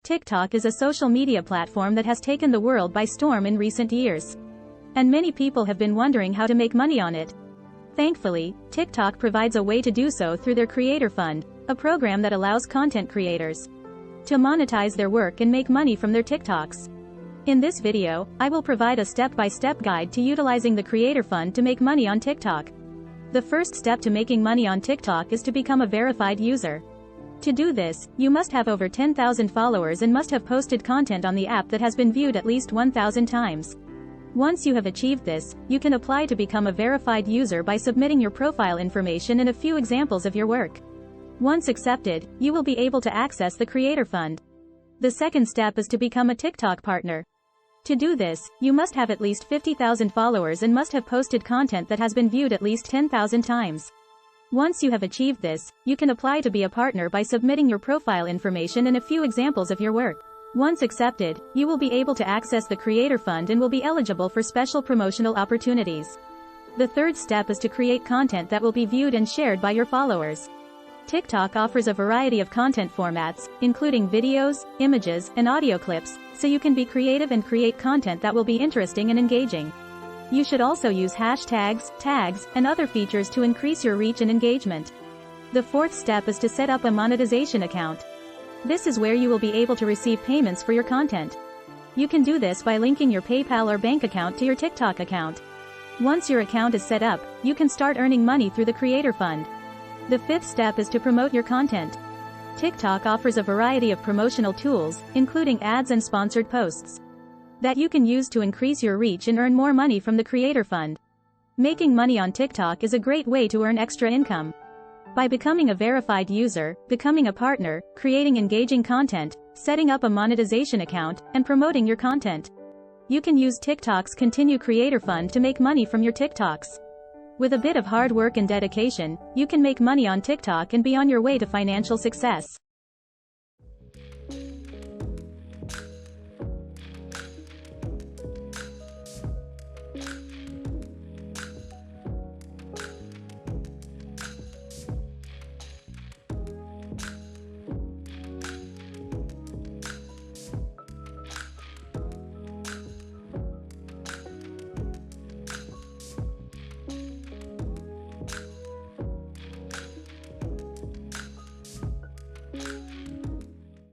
TikTok is a social media platform that has taken the world by storm in recent years. And many people have been wondering how to make money on it. Thankfully, TikTok provides a way to do so through their Creator Fund, a program that allows content creators to monetize their work and make money from their TikToks. In this video, I will provide a step-by-step guide to utilizing the Creator Fund to make money on TikTok. The first step to making money on TikTok is to become a verified user. To do this, you must have over 10,000 followers and must have posted content on the app that has been viewed at least 1,000 times. Once you have achieved this, you can apply to become a verified user by submitting your profile information and a few examples of your work. Once accepted, you will be able to access the Creator Fund. The second step is to become a TikTok partner. To do this, you must have at least 50,000 followers and must have posted content that has been viewed at least 10,000 times. Once you have achieved this, you can apply to be a partner by submitting your profile information and a few examples of your work. Once accepted, you will be able to access the Creator Fund and will be eligible for special promotional opportunities. The third step is to create content that will be viewed and shared by your followers. TikTok offers a variety of content formats, including videos, images, and audio clips, so you can be creative and create content that will be interesting and engaging. You should also use hashtags, tags, and other features to increase your reach and engagement. The fourth step is to set up a monetization account. This is where you will be able to receive payments for your content. You can do this by linking your PayPal or bank account to your TikTok account. Once your account is set up, you can start earning money through the Creator Fund. The fifth step is to promote your content. TikTok offers a variety of promotional tools, including ads and sponsored posts, that you can use to increase your reach and earn more money from the Creator Fund. Making money on TikTok is a great way to earn extra income. By becoming a verified user, becoming a partner, creating engaging content, setting up a monetization account, and promoting your content, you can use TikTok's Continue Creator Fund to make money from your TikToks. With a bit of hard work and dedication, you can make money on TikTok and be on your way to financial success.